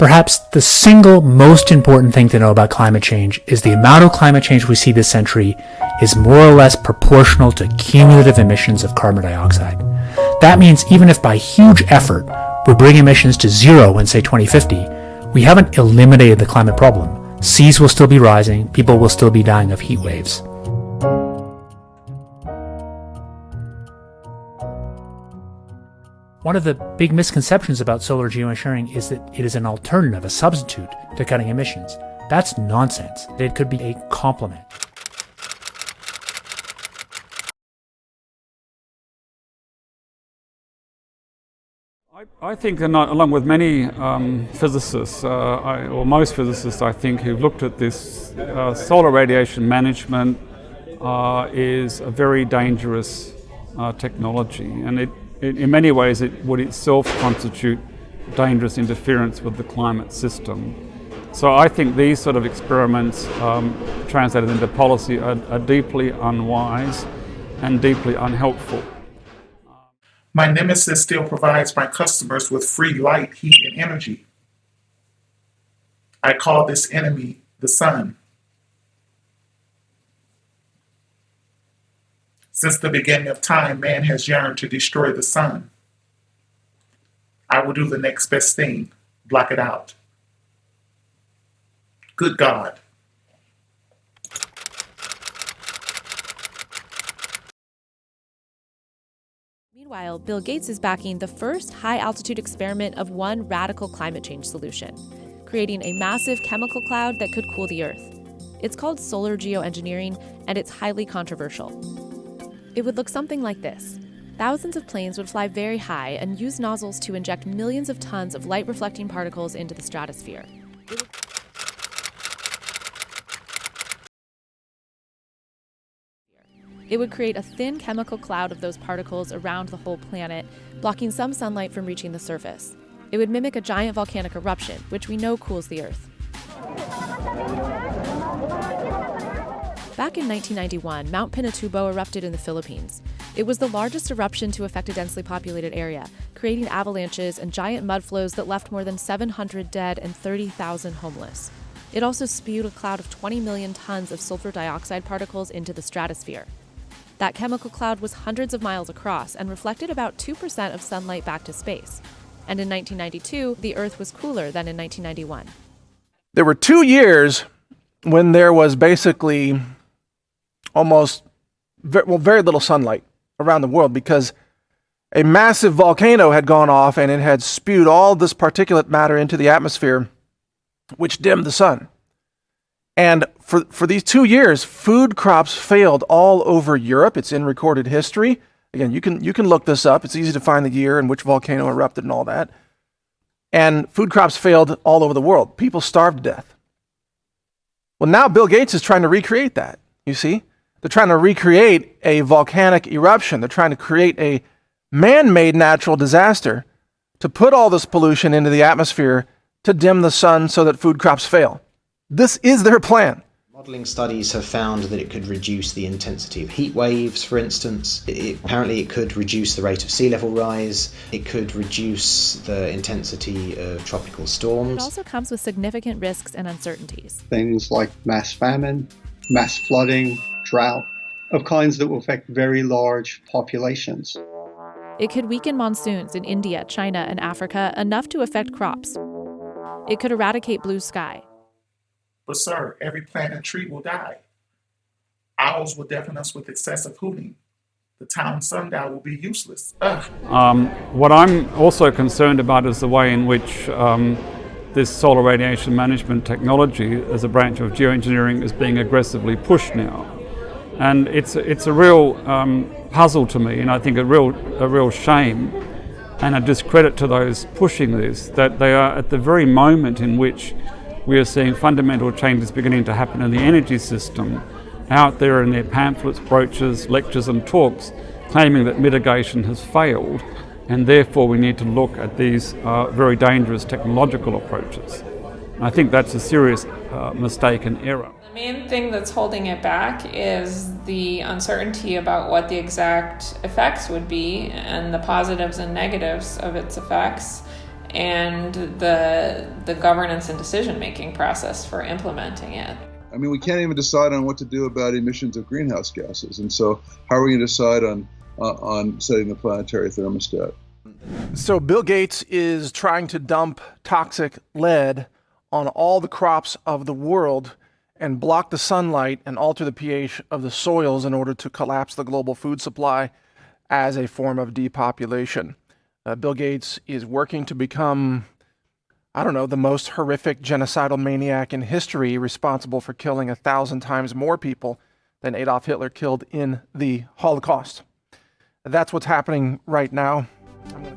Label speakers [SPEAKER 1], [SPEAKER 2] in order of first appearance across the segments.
[SPEAKER 1] Perhaps the single most important thing to know about climate change is the amount of climate change we see this century is more or less proportional to cumulative emissions of carbon dioxide. That means even if by huge effort we bring emissions to zero in, say, 2050, we haven't eliminated the climate problem. Seas will still be rising, people will still be dying of heat waves. One of the big misconceptions about solar geoengineering is that it is an alternative, a substitute to cutting emissions. That's nonsense. It could be a complement.
[SPEAKER 2] I think, along with many physicists, or most physicists, I think, who've looked at this, solar radiation management is a very dangerous technology, and in many ways it would itself constitute dangerous interference with the climate system. So I think these sort of experiments translated into policy are deeply unwise and deeply unhelpful.
[SPEAKER 3] My nemesis still provides my customers with free light, heat, and energy. I call this enemy the sun. Since the beginning of time, man has yearned to destroy the sun. I will do the next best thing, block it out. Good God.
[SPEAKER 4] Meanwhile, Bill Gates is backing the first high-altitude experiment of one radical climate change solution, creating a massive chemical cloud that could cool the Earth. It's called solar geoengineering, and it's highly controversial. It would look something like this. Thousands of planes would fly very high and use nozzles to inject millions of tons of light-reflecting particles into the stratosphere. It would create a thin chemical cloud of those particles around the whole planet, blocking some sunlight from reaching the surface. It would mimic a giant volcanic eruption, which we know cools the Earth. Back in 1991, Mount Pinatubo erupted in the Philippines. It was the largest eruption to affect a densely populated area, creating avalanches and giant mud flows that left more than 700 dead and 30,000 homeless. It also spewed a cloud of 20 million tons of sulfur dioxide particles into the stratosphere. That chemical cloud was hundreds of miles across and reflected about 2% of sunlight back to space. And in 1992, the Earth was cooler than in 1991.
[SPEAKER 5] There were 2 years when there was basically very little sunlight around the world because a massive volcano had gone off and it had spewed all this particulate matter into the atmosphere, which dimmed the sun. And for these 2 years, food crops failed all over Europe. It's in recorded history. Again, you can look this up. It's easy to find the year in which volcano erupted and all that. And food crops failed all over the world. People starved to death. Well, now Bill Gates is trying to recreate that, you see? They're trying to recreate a volcanic eruption. They're trying to create a man-made natural disaster to put all this pollution into the atmosphere to dim the sun so that food crops fail. This is their plan.
[SPEAKER 6] Modeling studies have found that it could reduce the intensity of heat waves, for instance. Apparently it could reduce the rate of sea level rise. It could reduce the intensity of tropical storms.
[SPEAKER 4] It also comes with significant risks and uncertainties.
[SPEAKER 7] Things like mass famine, mass flooding, drought, of kinds that will affect very large populations.
[SPEAKER 4] It could weaken monsoons in India, China, and Africa enough to affect crops. It could eradicate blue sky.
[SPEAKER 3] But sir, every plant and tree will die. Owls will deafen us with excessive hooting. The town sundial will be useless.
[SPEAKER 2] What I'm also concerned about is the way in which this solar radiation management technology as a branch of geoengineering is being aggressively pushed now. And it's a real puzzle to me, and I think a real shame and a discredit to those pushing this, that they are at the very moment in which we are seeing fundamental changes beginning to happen in the energy system out there in their pamphlets, brochures, lectures and talks claiming that mitigation has failed and therefore we need to look at these very dangerous technological approaches. I think that's a serious mistake and error.
[SPEAKER 8] The main thing that's holding it back is the uncertainty about what the exact effects would be and the positives and negatives of its effects. and the governance and decision-making process for implementing it.
[SPEAKER 9] I mean, we can't even decide on what to do about emissions of greenhouse gases. And so how are we going to decide on setting the planetary thermostat?
[SPEAKER 5] So Bill Gates is trying to dump toxic lead on all the crops of the world and block the sunlight and alter the pH of the soils in order to collapse the global food supply as a form of depopulation. Bill Gates is working to become, I don't know, the most horrific genocidal maniac in history, responsible for killing 1,000 times more people than Adolf Hitler killed in the Holocaust. That's what's happening right now.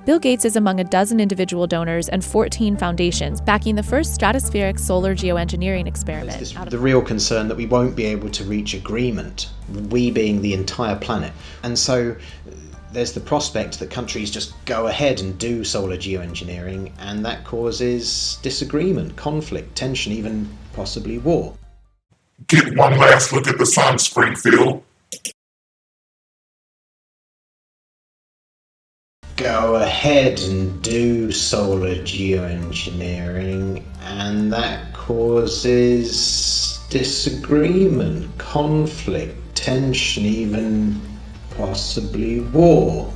[SPEAKER 4] Bill Gates is among a dozen individual donors and 14 foundations backing the first stratospheric solar geoengineering experiment.
[SPEAKER 6] There's the real concern that we won't be able to reach agreement, we being the entire planet. And so there's the prospect that countries just go ahead and do solar geoengineering, and that causes disagreement, conflict, tension, even possibly war.
[SPEAKER 10] Get one last look at the sun, Springfield.
[SPEAKER 6] Go ahead and do solar geoengineering, and that causes disagreement, conflict, tension, even possibly war.